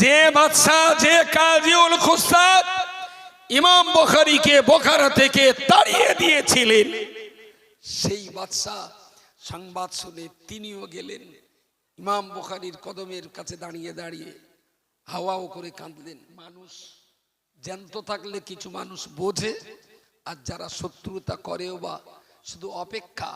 যে বাদশাহ, যে কাজীউল খুসসাত ইমাম বুখারীকে বোখারা থেকে তাড়িয়ে দিয়েছিলেন, সেই বাদশাহ সংবাদ শুনে তিনিও গেলেন ইমাম বুখারীর কদমের কাছে দাঁড়িয়ে দাঁড়িয়ে হাওয়াও করে কাঁদলেন। মানুষ জ্যান্ত থাকলে কিছু মানুষ বোঝে, আর যারা শত্রুতা করেও বা শুধু অপেক্ষা,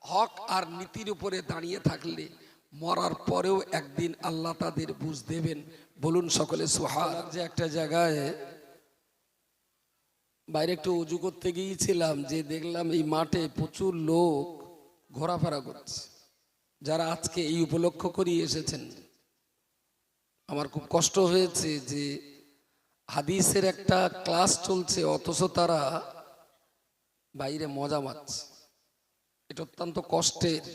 হক আর নীতির উপরে দাঁড়িয়ে থাকলে মরার পরেও একদিন আল্লাহ তাদের বুঝ দেবেন। বলুন সকলে সুবহান। যে একটা জায়গায় বাইরে একটু উজু করতে গিয়েছিলাম, যে দেখলাম এই মাঠে প্রচুর লোক ঘোরাফেরা করছে, যারা আজকে এই উপলক্ষ করে এসেছেন। আমার খুব কষ্ট হয়েছে যে হাদিসের একটা ক্লাস চলছে, অথচ তারা বাইরে মজা মারছে। এটা অত্যন্ত কষ্টের।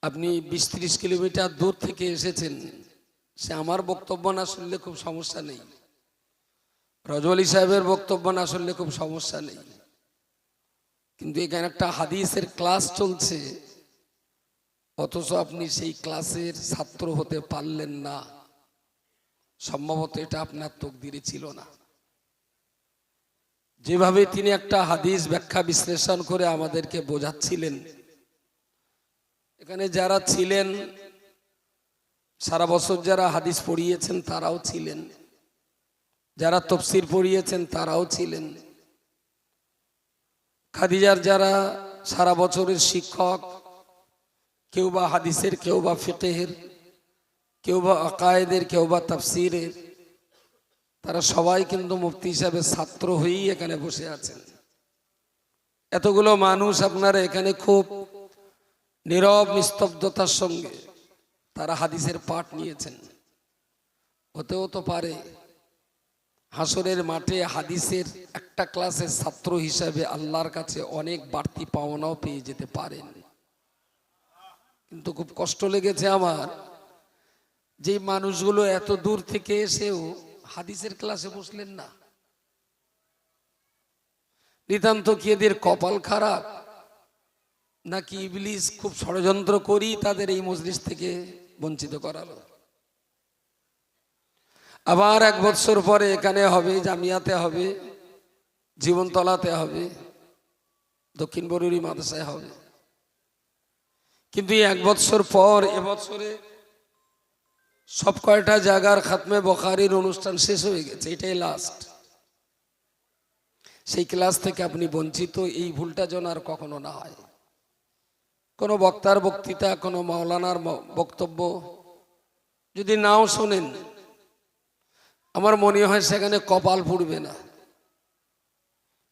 আপনি 20-30 কিলোমিটার দূর থেকে এসেছেন, সে আমার বক্তব্য না শুনলে খুব সমস্যা নেই, রজওয়ালি সাহেবের বক্তব্য না শুনলে খুব সমস্যা নেই, কিন্তু এখানে একটা হাদিসের ক্লাস চলছে, অথচ আপনি সেই ক্লাসের ছাত্র হতে পারলেন না। সম্ভবত এটা আপনার তকদিরে ছিল না। যেভাবে তিনি একটা হাদিস ব্যাখ্যা বিশ্লেষণ করে আমাদেরকে বোঝাচ্ছিলেন, এখানে যারা ছিলেন সারা বছর, যারা হাদিস পড়িয়েছেন তারাও ছিলেন, যারা তাফসীর পড়িয়েছেন তারাও ছিলেন, খাদিজার যারা সারা বছরের শিক্ষক, কেউ বা হাদিসের, কেউ বা ফিকহের, কেউ বা আকায়েদের, কেউ বা তাফসীরের, তারা সবাই কিন্তু মুফতি হিসাবে ছাত্র হয়েই এখানে বসে আছেন। এতগুলো মানুষ আপনারা এখানে খুব নীরব নিস্তব্ধতার সঙ্গে তারা হাদিসের পাঠ নিয়েছেন। হতেও তো পারে হাসরের মাঠে হাদিসের একটা ক্লাসের ছাত্র হিসাবে আল্লাহর কাছে অনেক বাড়তি পাওনাও পেয়ে যেতে পারেন। কিন্তু খুব কষ্ট লেগেছে আমার, যে মানুষগুলো এত দূর থেকে এসেও হাদিসের ক্লাসে বসলেন না। নিতান্ত কি এদের কপাল খারাপ, নাকি ইবলিস খুব ষড়যন্ত্র করি তাদের এই মজলিস থেকে বঞ্চিত করালো? আবার 1 বছর পরে এখানে হবে, জামিয়াতে হবে, জীবনতলাতে হবে, দক্ষিণ বরুড়ি মাদ্রাসায় হবে, কিন্তু 1 বছর পর এবছরে সব কয়টা জায়গার খাতমে বুখারীর অনুষ্ঠান শেষ হয়ে গেছে, এটাই লাস্ট। সেই ক্লাস থেকে আপনি বঞ্চিত। এই ভুলটা যেন আর কখনো না হয়। কোনো বক্তার বক্তৃতা, কোনো মাওলানার বক্তব্য যদি নাও শোনেন, আমার মনে হয় সেখানে কপাল পুড়বে না,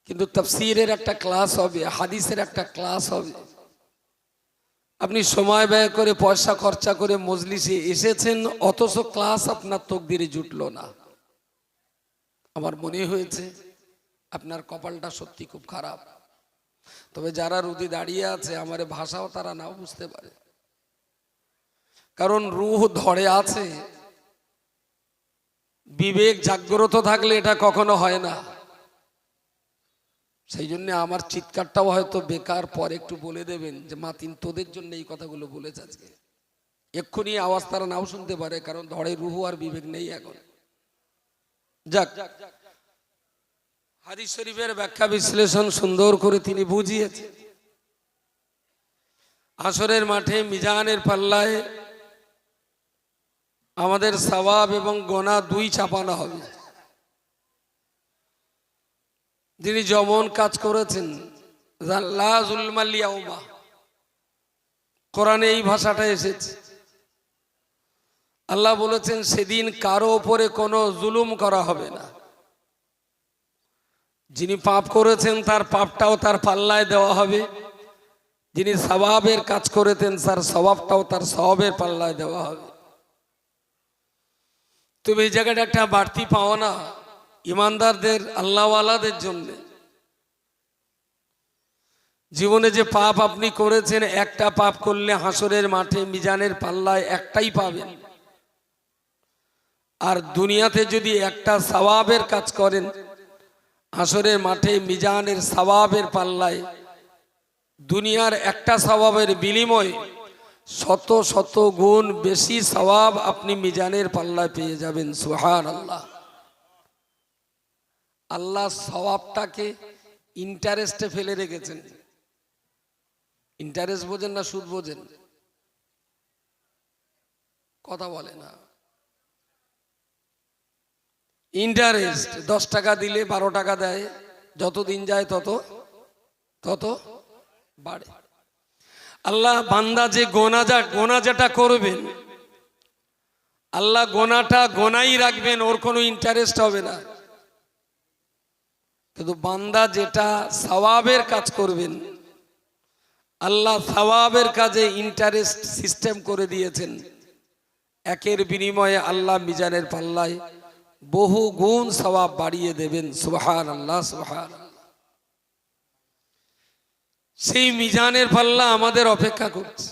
কিন্তু তাফসীরের একটা ক্লাস হবে, হাদিসের একটা ক্লাস হবে, আপনি সময় ব্যয় করে পয়সা খরচা করে মজলিসে এসেছেন, অথচ ক্লাস আপনার তকদিরে জুটলো না। আমার মনে হয়েছে আপনার কপালটা সত্যি খুব খারাপ। তবে যারা রুদি দাঁড়িয়ে আছে, আমার ভাষাও তারা নাও বুঝতে পারে, কারণ রূহ ধরে আছে। বিবেক জাগ্রত থাকলে এটা কখনো হয় না। সেই জন্য আমার চিৎকারটাও হয়তো বেকার, পরে একটু বলে দেবেন যে মাতিন তোদের জন্য এই কথাগুলো বলেছে আজকে। এক্ষুনি আওয়াজ তারা নাও শুনতে পারে, কারণ ধরে রূহ আর বিবেক নেই এখন। যাক, হাদিস শরীফের ব্যাখ্যা বিশ্লেষণ সুন্দর করে তিনি বুঝিয়েছেন। হাসরের মাঠে মিজানের পাল্লায় আমাদের সওয়াব এবং গোনা দুই চাপানো হবে। যিনি যেমন কাজ করেছেন, লা যুলমাল ইয়াউমা, কোরআনে এই ভাষাটা এসেছে। আল্লাহ বলেছেন সেদিন কারো উপরে কোনো জুলুম করা হবে না। যিনি পাপ করেছেন তার পাপটাও তার পাল্লায় দেওয়া হবে, যিনি সওয়াবের কাজ করেছেন তার সওয়াবটাও তার সওয়াবের পাল্লায় দেওয়া হবে। তুমি এই জায়গাটা একটা বাড়তি পাওনা ইমানদারদের, আল্লাহওয়ালাদের জন্য। জীবনে যে পাপ আপনি করেছেন, একটা পাপ করলে হাসরের মাঠে মিজানের পাল্লায় একটাই পাবেন, আর দুনিয়াতে যদি একটা সওয়াবের কাজ করেন, হাসরের মাঠে মিজানের সওয়াবের পাল্লায় দুনিয়ার একটা সওয়াবের বিনিময়ে শত শত গুণ বেশি সওয়াব আপনি মিজানের পাল্লায় পেয়ে যাবেন। সুবহানাল্লাহ। আল্লাহ সওয়াবটাকে ইন্টারেস্টে ফেলে রেখেছেন। ইন্টারেস্ট বোঝেন না সুদ বোঝেন? কথা বলে না। ইন্টারেস্ট 10 টাকা দিলে 12 টাকা দেয়, যত দিন যায় তত তত বাড়ে। আল্লাহ বান্দা যে গোনা যেটা করবেন, আল্লাহ গোনাটা গোনাই রাখবেন, ওর কোনো ইন্টারেস্ট হবে না। কিন্তু বান্দা যেটা সওয়াবের কাজ করবেন, আল্লাহ সওয়াবের কাজে ইন্টারেস্ট সিস্টেম করে দিয়েছেন। একের বিনিময়ে আল্লাহ মিজানের পাল্লায় বহু গুণ সওয়াব বাড়িয়ে দেবেন। সুবহানাল্লাহ, সুবহানাল্লাহ। সেই মিজানের পাল্লা আমাদের অপেক্ষা করছে।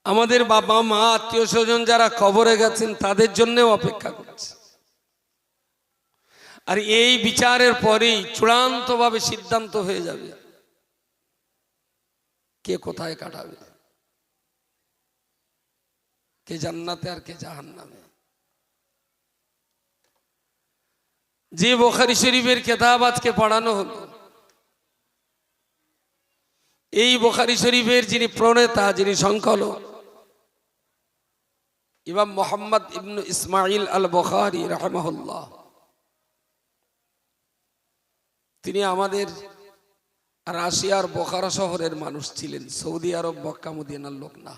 আমাদের বাবা মা আত্মীয় স্বজন যারা কবরে গেছেন তাদের জন্যও অপেক্ষা করছে। আর এই বিচারের পরেই চূড়ান্তভাবে সিদ্ধান্ত হয়ে যাবে কে কোথায় কাটাবে, কে জান্নাতে আর কে জাহান্নামে। যে বুখারী শরীফের কিতাব আজকে পড়ানো হলো, এই বুখারী শরীফের যিনি প্রণেতা, যিনি সংকলক, ইমাম মুহাম্মদ ইবনে ইসমাঈল আল বুখারী রাহিমাহুল্লাহ, তিনি আমাদের রাশিয়ার বোখারা শহরের মানুষ ছিলেন, সৌদি আরব মক্কা মদিনার লোক না।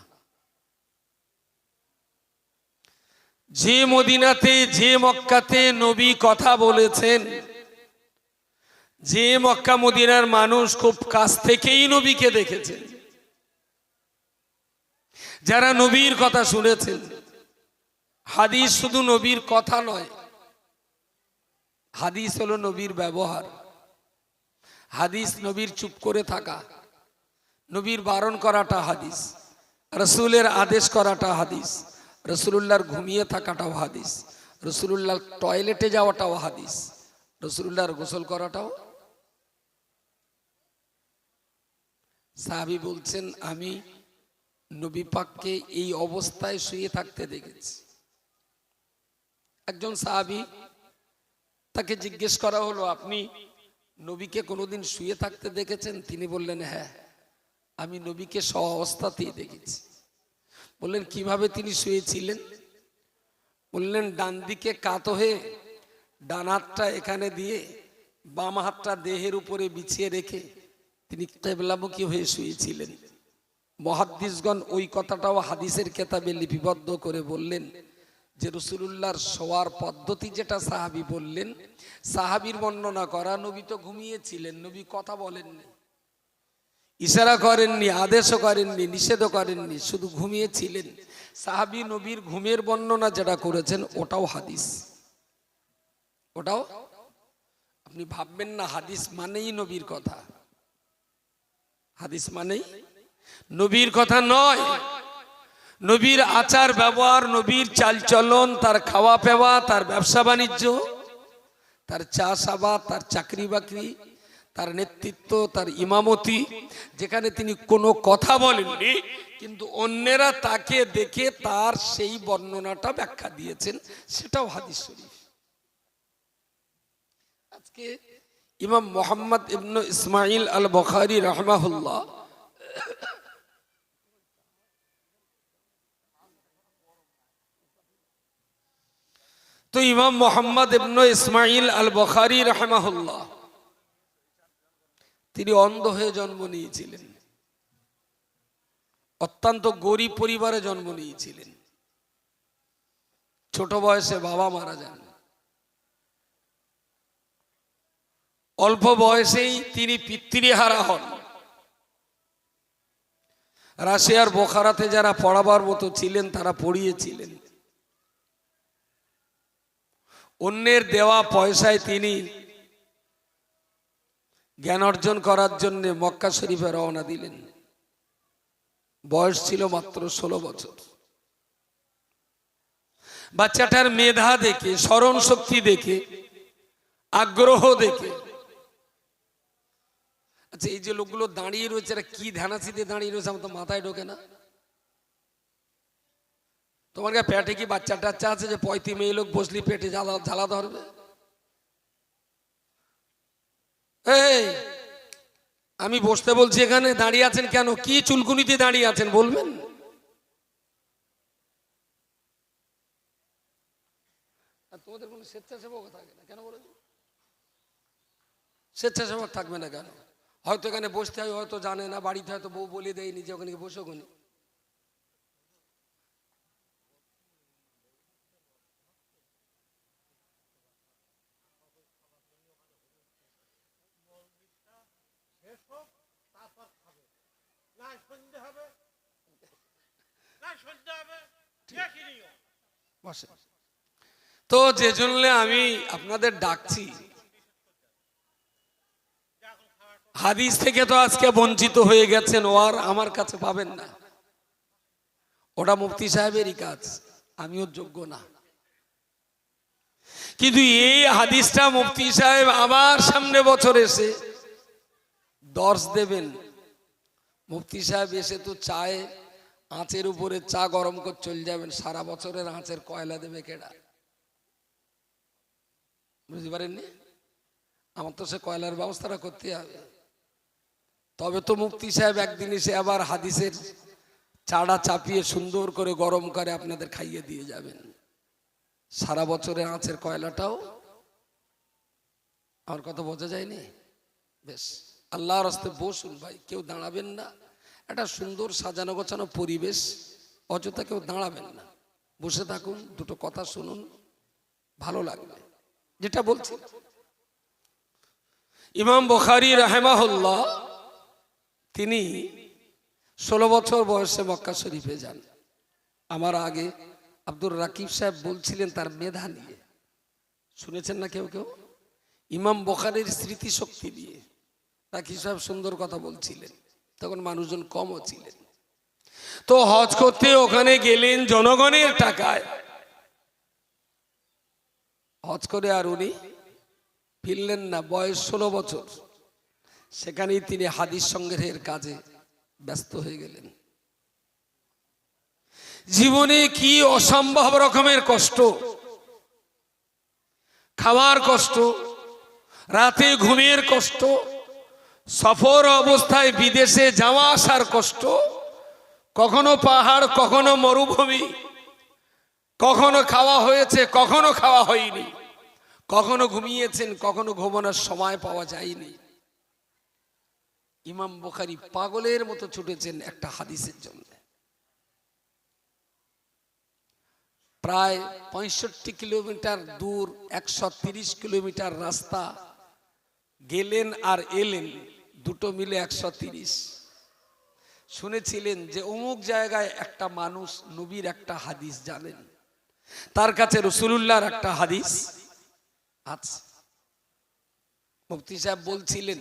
যে মদিনাতে, যে মক্কাতে নবী কথা বলেছেন, যে মক্কা মদিনার মানুষ খুব কাছ থেকেই নবীকে দেখেছেন, যারা নবীর কথা শুনেছেন। হাদিস শুধু নবীর কথা নয়, হাদিস হলো নবীর ব্যবহার। হাদিস নবীর চুপ করে থাকা, নবীর বারণ করাটা হাদিস, রসুলের আদেশ করাটা হাদিস, রসুলুল্লাহর ঘুমিয়ে থাকাটাও হাদিস, রসুলুল্লাহর টয়লেটে যাওয়াটাও হাদিস, রসুলুল্লাহর গোসল করাটাও। সাহাবী বলছেন, আমি নবী পাককে এই অবস্থায় শুয়ে থাকতে দেখেছি। একজন সাহাবী, তাকে জিজ্ঞেস করা হলো, আপনি নবীকে কোনোদিন শুয়ে থাকতে দেখেছেন? তিনি বললেন, হ্যাঁ, আমি নবীকে স্ব অবস্থাতেই দেখেছি। বললেন, কিভাবে তিনি শুয়েছিলেন? বললেন, ডান দিকে কাত হয়ে ডান হাতটা এখানে দিয়ে বাম হাতটা দেহের উপরে বিছিয়ে রেখে তিনি কিবলামুখী হয়ে শুয়েছিলেন। মুহাদ্দিসগণ ওই কথাটাও হাদিসের কিতাবে লিপিবদ্ধ করে বললেন যে রাসূলুল্লাহর শোয়ার পদ্ধতি যেটা সাহাবী বললেন, সাহাবীর বর্ণনা করা, নবী তো ঘুমিয়েছিলেন, নবী কথা বলেননি, ইশারা করেননি, আদেশও করেননি, নিষেধও করেননি, শুধু ঘুমিয়েছিলেন। সাহাবী নবীর ঘুমের বর্ণনা যেটা করেছেন ওটাও হাদিস। ওটাও আপনি ভাববেন না হাদিস মানেই নবীর কথা, হাদিস মানেই নবীর কথা নয়। নবীর আচার ব্যবহার, নবীর চালচলন, তার খাওয়া পেওয়া, তার ব্যবসা বাণিজ্য, তার চাষাবাদ, তার চাকরি বাকরি, তার নেতৃত্ব, তার ইমামতি, যেখানে তিনি কোনো কথা বলেননি কিন্তু অন্যেরা তাকে দেখে তার সেই বর্ণনাটা ব্যাখ্যা দিয়েছেন, সেটাও হাদিস শরীফ। আজকে ইমাম মুহাম্মদ ইবনে ইসমাঈল আল বুখারী রাহিমাহুল্লাহ তো ইমাম মুহাম্মদ ইবনে ইসমাঈল আল বুখারী রাহিমাহুল্লাহ তিনি অন্ধ হয়ে জন্ম নিয়েছিলেন, অত্যন্ত গরিব পরিবারে জন্ম নিয়েছিলেন। ছোট বয়সে বাবা মারা যান, অল্প বয়সেই তিনি পিতৃহারা হন। রাশিয়ার বোখারাতে যারা পড়াবার মতো ছিলেন তারা পড়িয়েছিলেন। অন্যের দেওয়া পয়সায় তিনি জ্ঞান অর্জন করার জন্য মক্কা শরীফে রওনা দিলেন। বয়স ছিল মাত্র 16 বছর। বাচ্চাটার মেধা দেখে, স্মরণ শক্তি দেখে, আগ্রহ দেখে, আচ্ছা এই যে লোকগুলো দাঁড়িয়ে রয়েছে এরা কি ধ্যানাসিতে দাঁড়িয়ে রয়েছে আমার তো মাথায় ঢোকে না। তোমার কাছে পেটে কি বাচ্চা টাচ্চা আছে যে পয়তি মেয়ে লোক বসলি পেটে জ্বালা জ্বালা ধরবে? এই আমি বসতে বলছি, এখানে দাঁড়িয়ে আছেন কেন? কি চুলকুনিতে দাঁড়িয়ে আছেন বলবেন? তোমাদের কোনো স্বেচ্ছাসেবক থাকে না কেন বলে? স্বেচ্ছাসেবক থাকবে না কেন? হয়তো এখানে বসতে হয়, হয়তো জানে না, বাড়িতে হয়তো বউ বলে দেয়নি যে ওখানে বসো কোনি। তো যে জন্য আমি আপনাদের ডাকছি, হাদিস থেকে তো আজকে বঞ্চিত হয়ে গেছেন, ও আর আমার কাছে পাবেন না। ওটা মুফতি সাহেবেরই কাজ, আমিও যোগ্য না। কিন্তু এই হাদিসটা মুফতি সাহেব আবার সামনে বছর এসে দর্শ দেবেন। মুফতি সাহেব এসে তো চায়ে আঁচের উপরে চা গরম করে চলে যাবেন, সারা বছরের আঁচের কয়লা দেবে কেডা? বুঝতে পারেননি? আমার তো সে কয়লার ব্যবস্থাটা করতে হবে। তবে তো মুফতি সাহেব একদিন এসে আবার হাদিসের চাড়া চাপিয়ে সুন্দর করে গরম করে আপনাদের খাইয়ে দিয়ে যাবেন। সারা বছরের আঁচের কয়লাটাও। আমার কথা বোঝা যায়নি? বেশ, আল্লাহর রাস্তায় বসুন ভাই, কেউ দাঁড়াবেন না। একটা সুন্দর সাজানো গোছানো পরিবেশ, অযথা কেউ দাঁড়াবেন না, বসে থাকুন, দুটো কথা শুনুন, ভালো লাগবে। যেটা বলছি, ইমাম বুখারী রাহিমাহুল্লাহ তিনি 16 বছর বয়সে মক্কা শরীফে যান। আমার আগে আব্দুর রাকিব সাহেব বলছিলেন তার মেধা নিয়ে, শুনেছেন না কেউ কেউ? ইমাম বুখারীর স্মৃতিশক্তি দিয়ে রাকিব সাহেব সুন্দর কথা বলছিলেন, তখন মানুষজন কমও ছিলেন। তো হজ করতে ওখানে গেলেন জনগণের টাকায়, হজ করে আর উনি ফিরলেন না। বয়স 16 বছর, সেখানেই তিনি হাদিস সংগ্রহের কাজে ব্যস্ত হয়ে গেলেন। জীবনে কি অসম্ভব রকমের কষ্ট, খাওয়ার কষ্ট, রাতে ঘুমের কষ্ট, সফর অবস্থায় বিদেশে যাওয়া আসার কষ্ট, কখনো পাহাড়, কখনো মরুভূমি, কখনো খাওয়া হয়েছে, কখনো খাওয়া হয়নি, কখনো ঘুমিয়েছেন, কখনো ঘুমানোর সময় পাওয়া যায়নি। ইমাম বুখারী পাগলের মতো ছুটেছেন একটা হাদিসের জন্য। প্রায় 65 কিলোমিটার দূর, 130 কিলোমিটার রাস্তা গেলেন আর এলেন, দুটো মিলে 130। শুনেছিলেন যে অমুক জায়গায় একটা মানুষ নবীর একটা হাদিস জানেন, তার কাছে রাসূলুল্লাহর একটা হাদিস আছে। মুফতি সাহেব বলছিলেন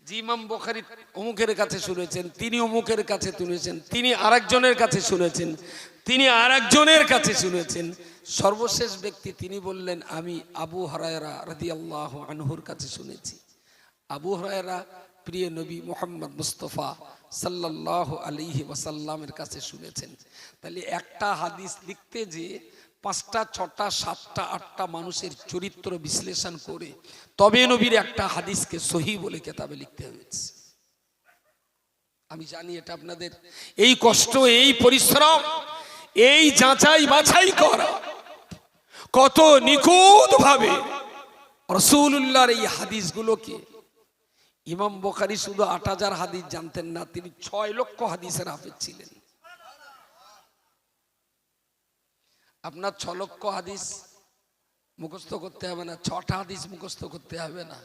যে ইমাম বুখারী অমুকের কাছে শুনেছেন, তিনি অমুকের কাছে শুনেছেন, তিনি আরেকজনের কাছে শুনেছেন, তিনি আরেকজনের কাছে শুনেছেন। সর্বশেষ ব্যক্তি তিনি বললেন, আমি আবু হুরায়রা রাদিয়াল্লাহু আনহুর কাছে শুনেছি। আবু হুরায়রা প্রিয় নবী মুহাম্মদ মুস্তাফা সাল্লাল্লাহু আলাইহি ওয়াসাল্লামের কাছে শুনেছেন। তাহলে একটা হাদিস লিখতে যে 5টা 6টা 7টা 8টা মানুষের চরিত্র বিশ্লেষণ করে তবে নবীর একটা হাদিসকে সহিহ বলে কিতাবে লিখতে হয়েছে। আমি জানি এটা আপনাদের এই কষ্ট, এই পরিশ্রম, এই যাচাই বাছাই করা, কত নিখুঁত ভাবে রাসূলুল্লাহর এই হাদিসগুলোকে। ইমাম বুখারী শুধু 8000 হাদিস জানতেন না, তিনি 6 লক্ষ হাদিসের হাফেজ ছিলেন। আপনার 6 লক্ষ হাদিস মুখস্থ করতে হবে না, 6টা হাদিস মুখস্থ করতে হবে না।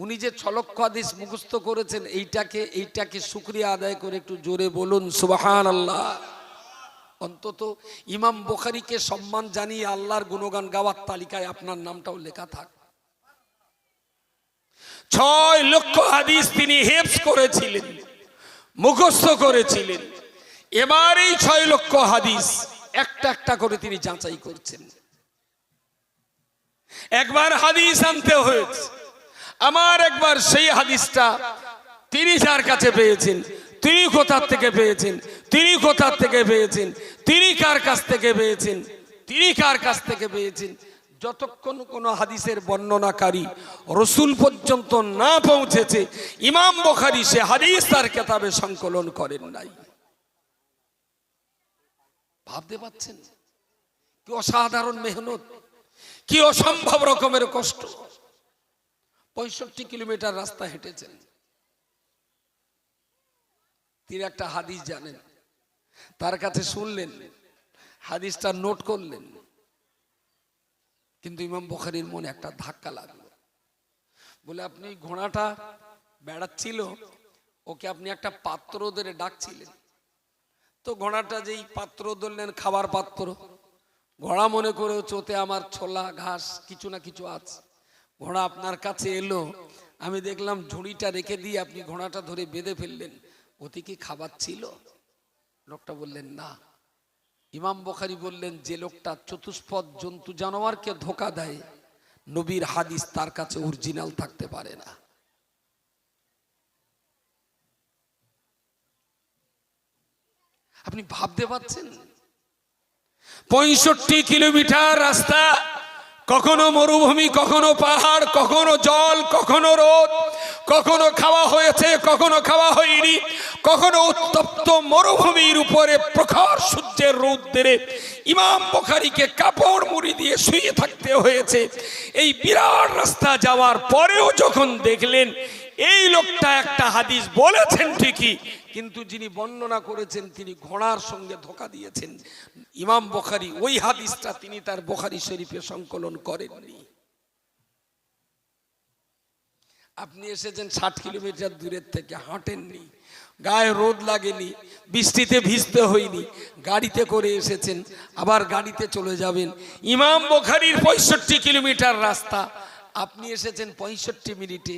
উনি যে 6 লক্ষ হাদিস মুখস্থ করেছেন, এইটাকে শুকরিয়া আদায় করে একটু জোরে বলুন সুবহানাল্লাহ। অন্তত ইমাম বুখারীকে সম্মান জানিয়ে আল্লাহর গুণগান গাওয়ার তালিকায় আপনার নামটাও লেখা থাক। 6 লক্ষ হাদিস তিনি হেফজ করেছিলেন, মুখস্থ করেছিলেন। এবার এই 6 লক্ষ হাদিস একটা একটা করে তিনি যাচাই করছেন। একবার হাদিস আনতে হয়েছে, আমার একবার সেই হাদিসটা তিনি যার কাছে পেয়েছেন তিনি কোথা থেকে পেয়েছেন, তিনি কোথা থেকে পেয়েছেন, তিনি কার কাছ থেকে পেয়েছেন, তিনি কার কাছ থেকে পেয়েছেন। যতক্ষণ কোন হাদিসের বর্ণনাকারী রসুল পর্যন্ত না পৌঁছেছে, ইমাম বুখারী সে হাদিস তার কিতাবে সংকলন করেন নাই। ভাবতে পাচ্ছেন কি অসাধারণ মেহনত, কি অসম্ভব রকমের কষ্ট। 65 কিলোমিটার রাস্তা হেঁটেছেন। তিনি একটা হাদিস জানেন, তার কাছে শুনলেন, হাদিসটা নোট করলেন, কিন্তু ইমাম বুখারীর মনে একটা ধাক্কা লাগলো। বলে আপনি ঘোড়াটা বেড়াচ্ছিল, ওকে আপনি একটা পাত্র ধরে ডাকছিলেন, তো ঘোড়াটা যেই পাত্র ধরলেন, খাবার পাত্র, ঘোড়া মনে করে চোতে আমার ছোলা ঘাস কিছু না কিছু আছে, ঘোড়া আপনার কাছে এলো, আমি দেখলাম ঝুড়িটা রেখে দিয়ে আপনি ঘোড়াটা ধরে বেঁধে ফেললেন, ওতে কি খাবার ছিল? লোকটা বললেন না। ইমাম বুখারী বললেন, যে লোকটা চতুষ্পদ জন্তু জানোয়ারকে ধোঁকা দেয়, নবীর হাদিস তার কাছে অরিজিনাল থাকতে পারে না। আপনি ভাবতে পাচ্ছেন? 65 কিলোমিটার রাস্তা, কখনো মরুভূমি, কখনো পাহাড়, কখনো জল, কখনো রোদ, কখনো খাওয়া হয়েছে, কখনো খাওয়া হয়নি, কখনো উত্তপ্ত মরুভূমির উপরে প্রখর সূর্যের রৌদ্রে ইমাম বুখারীকে কাপড় মুড়ি দিয়ে শুয়ে থাকতে হয়েছে। এই বিরাট রাস্তা যাওয়ার পরেও যখন দেখলেন এই লোকটা একটা হাদিস বলেছেন ঠিকই, কিন্তু যিনি বর্ণনা করেছেন তিনি ঘোড়ার সঙ্গে ধোঁকা দিয়েছেন, ইমাম বুখারী ওই হাদিসটা তিনি তার বুখারী শরীফে সংকলন করেননি। আপনি এসেছেন 60 কিলোমিটার দূরের থেকে, হাঁটেননি, গায়ে রোদ লাগেনি, বৃষ্টিতে ভিজতে হয়নি, গাড়িতে করে এসেছেন, আবার গাড়িতে চলে যাবেন। ইমাম বুখারীর 65 কিলোমিটার রাস্তা, আপনি এসেছেন 65 মিনিটে,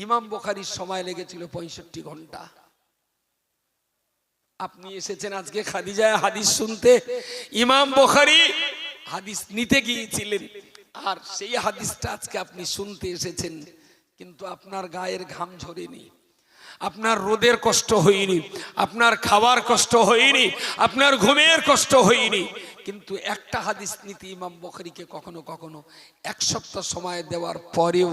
ইমাম বুখারীর সময় লেগেছিল 65 ঘন্টা। আপনি এসেছেন আজকে খাদিজায় হাদিস শুনতে, ইমাম বুখারী হাদিস নিতে গিয়েছিলেন, আর সেই হাদিসটা আজকে আপনি শুনতে এসেছেন, কিন্তু আপনার গায়ের ঘাম ঝরেনি, আপনার রোদের কষ্ট হয়নি, আপনার খাওয়ার কষ্ট হয়নি, আপনার ঘুমের কষ্ট হয়নি, কিন্তু একটা হাদিস নিতে ইমাম বুখারীকে কখনো কখনো 1 সপ্তাহ সময় দেওয়ার পরেও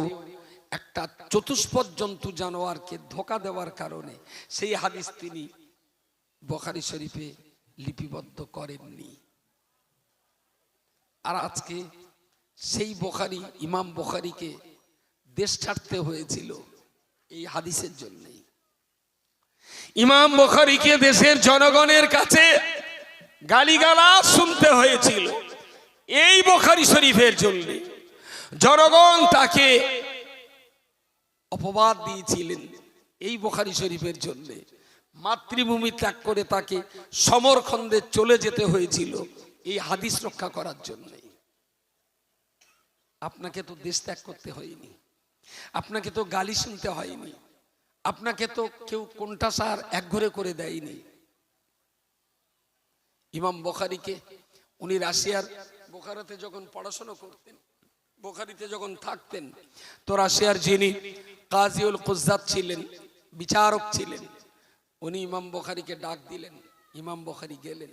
একটা চতুষ্পদ জন্তু জানোয়ারকে ধোঁকা দেওয়ার কারণে সেই হাদিস তিনি বুখারী শরীফে লিপিবদ্ধ করেননি। আর আজকে সেই বুখারী, ইমাম বুখারীকে দেশ ছাড়তে হয়েছিল এই হাদিসের জন্যই। ইমাম বুখারীকে দেশের জনগণের কাছে গালিগালাজ শুনতে হয়েছিল এই বুখারী শরীফের জন্য। জনগণ তাকে অপবাদ দিয়েছিলেন এই বুখারী শরীফের জন্য। মাতৃভূমি ত্যাগ করে তাকে সমরখন্দে চলে যেতে হয়েছিল এই হাদিস রক্ষা করার জন্য। আপনাকে তো দেশ ত্যাগ করতে হয়নি, আপনাকে তো গালি শুনতে হয়নি, আপনাকে তো কেউ কোনটা সার এক ঘরে করে দেয়নি। ইমাম বুখারীকে উনি রাশিয়ার বোখারাতে যখন পড়াশোনা করতেন, বুখারীতে যখন থাকতেন, তো রাশিয়ার যিনি কাজীউল কুজ্জাত ছিলেন, বিচারক ছিলেন, উনি ইমাম বুখারীকে ডাক দিলেন। ইমাম বুখারী গেলেন,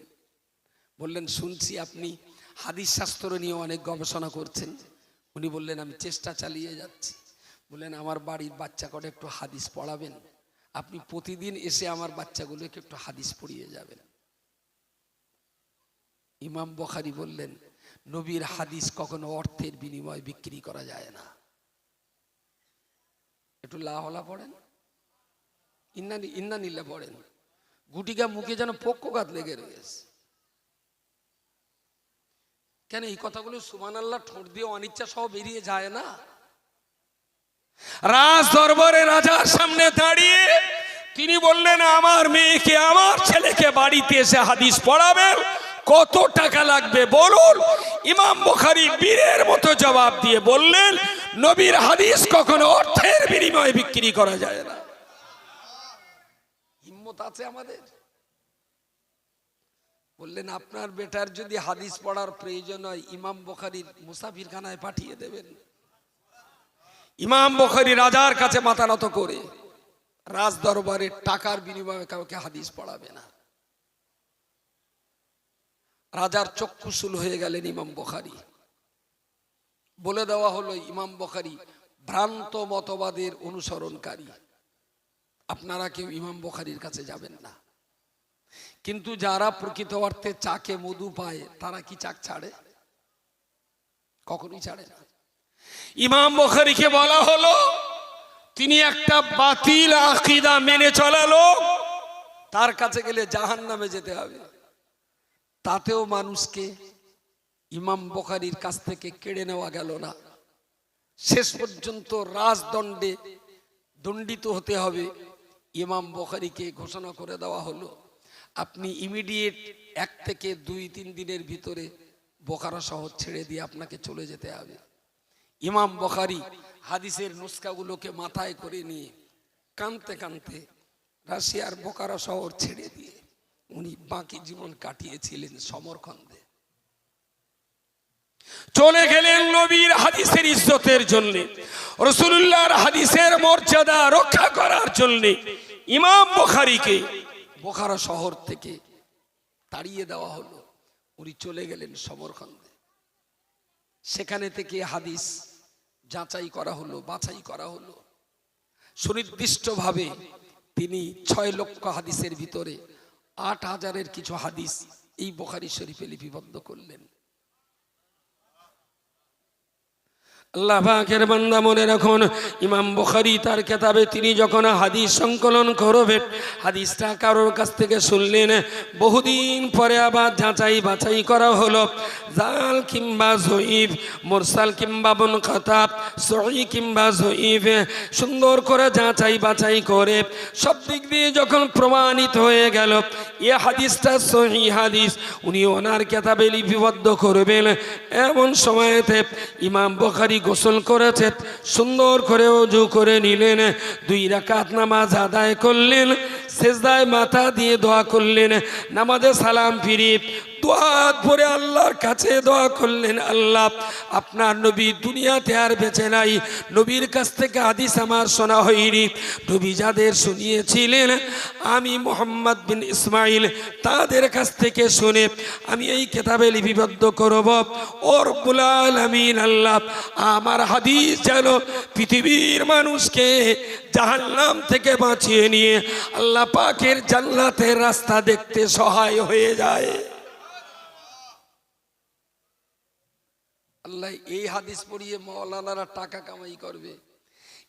বললেন শুনছি আপনি হাদিস শাস্ত্র নিয়ে অনেক গবেষণা করছেন। উনি বললেন আমি চেষ্টা চালিয়ে যাচ্ছি। বললেন আমার বাড়ির বাচ্চা করে একটু হাদিস পড়াবেন, আপনি প্রতিদিন এসে আমার বাচ্চাগুলোকে একটু হাদিস পড়িয়ে যাবেন। ইমাম বুখারী বললেন নবীর হাদিস কখনো অর্থের বিনিময়ে বিক্রি করা যায় না। একটু লাহলা পড়েন, ইন্নানিল্লাহ পড়েন, গুটিকা মুখে যেন পক্ষঘাত লেগে রয়েছে। কেন এই কথাগুলো সুবহানাল্লাহ ঠোঁট দিয়ে অনিচ্ছা সহ বেরিয়ে যায় না? রাজ দরবারে রাজার সামনে দাঁড়িয়ে তিনি বললেন আমার মেয়েকে, আমার ছেলেকে বাড়িতে এসে হাদিস পড়াবেন, কত টাকা লাগবে বলুন। ইমাম বুখারী বীরের মতো জবাব দিয়ে বললেন নবীর হাদিস কখনো অর্থের বিনিময়ে বিক্রি করা যায় না। হিম্মত আছে আমাদের। বললেন আপনার বেটার যদি হাদিস পড়ার প্রয়োজন হয় ইমাম বুখারীর মুসাফিরখানায় পাঠিয়ে দেবেন। ইমাম বুখারী রাজার কাছে মাথা নত করে রাজ দরবারে টাকার বিনিময়ে কাউকে হাদিস পড়াবে না। রাজার চক্ষুশূল হয়ে গেলেন ইমাম বুখারী। বলে দেওয়া হলো ইমাম বুখারী ভ্রান্ত মতবাদের অনুসরণকারী, আপনারা কেউ ইমাম বুখারীর কাছে যাবেন না। কিন্তু যারা প্রকৃত অর্থে চাকে মধু পায় তারা কি চাক ছাড়ে? কখনোই ছাড়ে না। ইমাম বুখারীকে বলা হলো তিনি একটা বাতিল আকীদা মেনে চলা লোক, তার কাছে গেলে জাহান্নামে যেতে হবে। তাতেও মানুষকে ইমাম বুখারীর কাছ থেকে কেড়ে নেওয়া গেল না, শেষ পর্যন্ত রাজদণ্ডে দণ্ডিত হতে হবে। ইমাম বুখারীকে ঘোষণা করে দেওয়া হলো আপনি ইমিডিয়েট 1 থেকে 2-3 দিনের ভিতরে বোখারা শহর ছেড়ে দিয়ে আপনাকে চলে যেতে হবে। ইমাম বুখারী হাদিসের নুসখাগুলোকে মাথায় করে নিয়ে কাঁদতে কাঁদতে রাশিয়ার বোখারা শহর ছেড়ে দিয়ে উনি বাকি জীবন কাটিয়েছিলেন সমরখন্দে। চলে গেলেন নবীর হাদিসের ইজ্জতের জন্য, রাসূলুল্লাহর হাদিসের মর্যাদা রক্ষা করার জন্য ইমাম বুখারীকে বোখারা শহর থেকে তাড়িয়ে দেওয়া হলো। উনি চলে গেলেন সমরখন্দে। সেখানে থেকে হাদিস যাচাই করা হলো, বাছাই করা হলো। সুনির্দিষ্টভাবে তিনি 6 লক্ষ হাদিসের ভিতরে 8,000-এর কিছু হাদিস এই বুখারী শরীফে লিপিবদ্ধ করলেন। আল্লাহ পাকের বান্দা মনে রাখুন, ইমাম বুখারী তার কিতাবে তিনি যখন হাদিস সংকলন করবেন, হাদিসটা কারোর কাছ থেকে শুনলেন, বহুদিন পরে আবার যাচাই বাছাই করা হলো, জাল কিংবা জয়ীফ, মুরসাল কিংবা মুনকাতা, সহিহ কিংবা জয়ীফ, সুন্দর করে যাচাই বাছাই করে সব দিক দিয়ে যখন প্রমাণিত হয়ে গেল এই হাদিসটা সহিহ হাদিস, উনি ওনার কিতাবে লিপিবদ্ধ করবেন। এমন সময়তে ইমাম বুখারী গোসল করেছে, সুন্দর করে ওযু করে নিলেন, 2 রাকাত নামাজ আদায় করলেন, সিজদায় মাথা দিয়ে দোয়া করলেন, নামাজে সালাম ফিরিয়ে দোয়া পড়ে আল্লাহর কাছে দোয়া করলেন, আল্লাহ আপনার নবী দুনিয়াতে আর বেঁচে নাই, নবীর কাছ থেকে হাদিস আমার শোনা হয়নি, নবী যাদের শুনিয়েছিলেন আমি মুহাম্মদ বিন ইসমাইল তাদের কাছ থেকে শুনে আমি এই কিতাবে লিপিবদ্ধ করব। ও রব্বুল আলামিন, আল্লাহ আমার হাদিস যেন পৃথিবীর মানুষকে জাহান্নাম থেকে বাঁচিয়ে নিয়ে আল্লাহ পাকের জান্নাতের রাস্তা দেখতে সহায় হয়ে যায়। আল্লাহ এই হাদিস পড়িয়ে মাওলানারা টাকা কামাই করবে,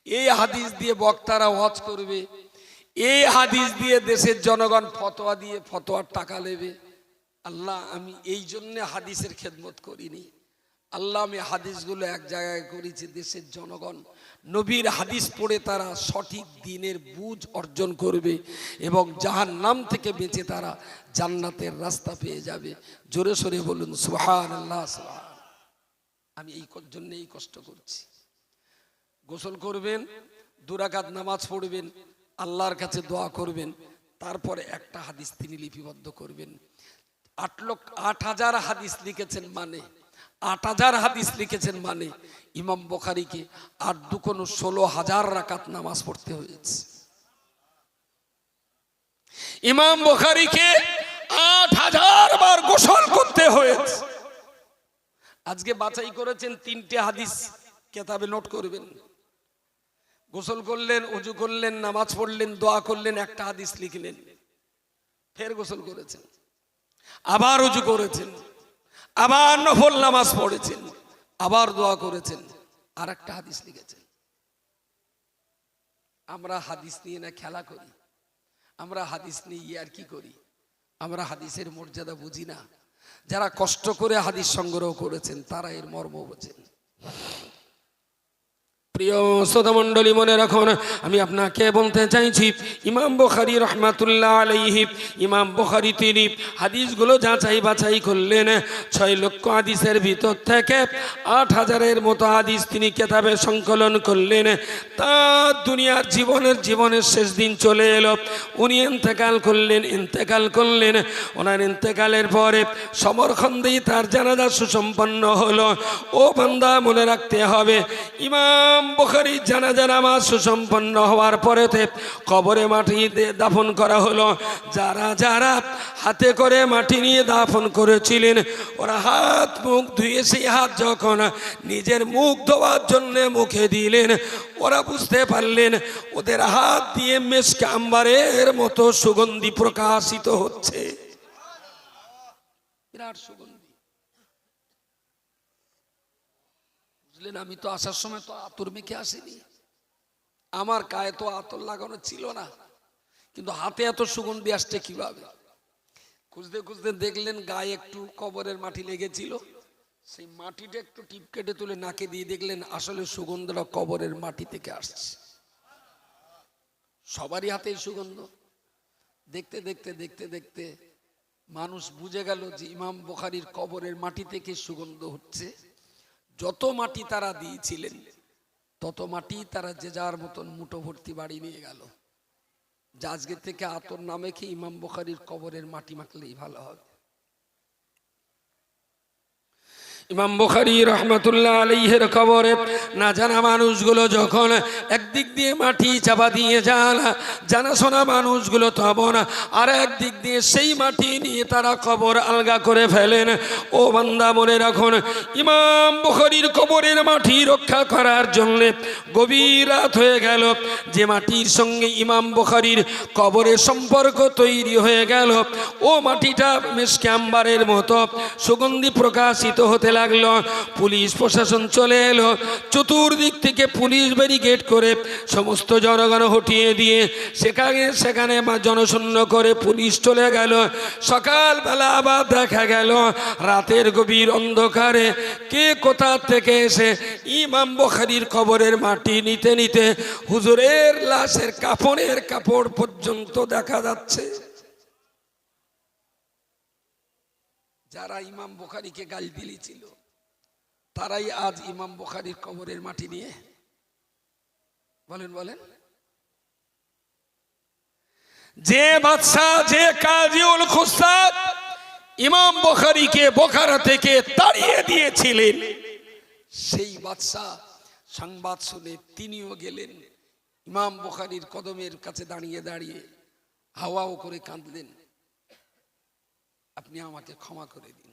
এই হাদিস দিয়ে বক্তারা ওয়াজ করবে, এই হাদিস দিয়ে দেশের জনগণ ফতোয়া দিয়ে ফতোয়ার টাকা নেবে। আল্লাহ আমি এই জন্য হাদিসের খেদমত করিনি, আল্লাহ আমি হাদিসগুলো এক জায়গায় করেছি দেশের জনগণ নবীর হাদিস পড়ে তারা সঠিক দ্বীনের বুঝ অর্জন করবে এবং জাহান্নাম থেকে বেঁচে তারা জান্নাতের রাস্তা পেয়ে যাবে। জোরে সোরে বলুন সুবহানাল্লাহ। আমি এই জন্য এই কষ্ট করছি। গোসল করবেন, 2 রাকাত নামাজ পড়বেন, আল্লাহর কাছে দোয়া করবেন, তারপরে একটা হাদিস তিনি লিপিবদ্ধ করবেন। 8,000 হাদিস লিখেছেন, মানে 8,000 হাদিস লিখেছেন, মানে ইমাম বুখারীকে 8×2 16,000 রাকাত নামাজ পড়তে হয়েছে। ইমাম বুখারীকে 8,000 বার গোসল করতে হয়েছে। আজকে বাছাই করেছেন 3টে হাদিস, কিতাবে নোট করবেন। গোসল করলেন, ওযু করলেন, নামাজ পড়লেন, দোয়া করলেন, একটা হাদিস লিখলেন, ফের গোসল করেছেন, আবার ওযু করেছেন, আবার নফল নামাজ পড়েছেন, আবার দোয়া করেছেন, আর একটা হাদিস লিখেছেন। আমরা হাদিস নিয়ে না খেলা করি, আমরা হাদিস নিয়ে ইয়ার্কি করি, আমরা হাদিসের মর্যাদা বুঝি না। যারা কষ্ট করে হাদিস সংগ্রহ করেছেন তারা এর মর্ম বোঝেন। প্রিয় শ্রোতা মণ্ডলী মনে রাখুন, আমি আপনাকে বলতে চাইছি ইমাম বুখারী রাহমাতুল্লাহ আলাইহি, ইমাম বুখারী তিনি হাদিসগুলো যাচাই বাছাই করলেন। 6 লক্ষ হাদিসের ভিতর থেকে 8,000-এর মতো হাদিস তিনি কিতাবে সংকলন করলেন। তার দুনিয়ার জীবনের শেষ দিন চলে এলো, উনি ইন্তেকাল করলেন। ওনার ইন্তেকালের পরে সমরখন্দেই তার জানাজা সুসম্পন্ন হলো। ও বান্দা মনে রাখতে হবে, ইমাম ইমাম বুখারী জানাজা নামাজ সুসম্পন্ন হওয়ার পরেতে কবরে মাটি দাফন করা হলো। যারা যারা হাতে করে মাটি নিয়ে দাফন করেছিলেন, ওরা হাত মুখ ধুয়ে সেই হাত যখন নিজের মুখ ধোয়ার জন্য মুখে দিলেন, ওরা বুঝতে পারলেন ওদের হাত দিয়ে মেশকে আম্বারের মতো সুগন্ধি প্রকাশিত হচ্ছে। বিরাট সুগন্ধি। বুঝলেন, আমি তো আসার সময় তো আতর মেখে আসিনি, আমার গায়ে তো আতর লাগানো ছিল না, কিন্তু হাতে এত সুগন্ধি আসছে কিভাবে? খুঁজতে খুঁজতে দেখলেন গায়ে একটু কবরের মাটি লেগেছিল, সেই মাটিটা একটু টিপ কেটে তুলে নাকে দিয়ে দেখলেন আসলে সুগন্ধটা কবরের মাটি থেকে আসছে। সবারই হাতে সুগন্ধ। দেখতে দেখতে দেখতে দেখতে মানুষ বুঝে গেল যে ইমাম বুখারীর কবরের মাটি থেকে সুগন্ধ হচ্ছে। যত মাটি তারা দিয়েছিলেন তত মাটি তারা যে যার মতন মুঠো ভর্তি বাড়ি নিয়ে গেল। আজকে থেকে আতর না মেখে ইমাম বুখারীর কবরের মাটি মাখলেই ভালো হবে। ইমাম বুখারী রহমাতুল্লাহ আলাইহির কবরে না জানা মানুষগুলো যখন একদিক দিয়ে মাটি চাপা দিয়ে যান, জানাশোনা মানুষগুলো তখন আর একদিক দিয়ে সেই মাটি নিয়ে তারা কবর আলগা করে ফেলেন। ও বান্দা মনে রাখুন, ইমাম বুখারীর কবরের মাটি রক্ষা করার জন্য গভীর রাত হয়ে গেল। যে মাটির সঙ্গে ইমাম বুখারীর কবরের সম্পর্ক তৈরি হয়ে গেল, ও মাটিটা মেশকে আম্বারের মতো সুগন্ধি প্রকাশিত হতে লাগলো। পুলিশ প্রশাসন চলে এলো, চতুর্দিক থেকে পুলিশ ব্যারিকেড করে সমস্ত জনগণ হটিয়ে দিয়ে সেখানে জনশূন্য করে পুলিশ চলে গেল। সকালবেলা আবার দেখা গেল রাতের গভীর অন্ধকারে কে কোথা থেকে এসে ইমাম বুখারীর কবরের মাটি নিতে নিতে হুজুরের লাশের কাফনের কাপড় পর্যন্ত দেখা যাচ্ছে। যারা ইমাম বুখারীকে গাল দিয়েছিল তারাই আজ ইমাম বুখারীর কবরের মাটি নিয়ে বলেন বলেন। যে বাদশা, যে কাজীউল খুসসাদ ইমাম বুখারীকে বোখারা থেকে তাড়িয়ে দিয়েছিলেন, সেই বাদশা সংবাদ শুনে তিনিও গেলেন ইমাম বুখারীর কদমের কাছে দাঁড়িয়ে দাঁড়িয়ে হাওয়াও করে কাঁদলেন, আপনি আমাকে ক্ষমা করে দিন।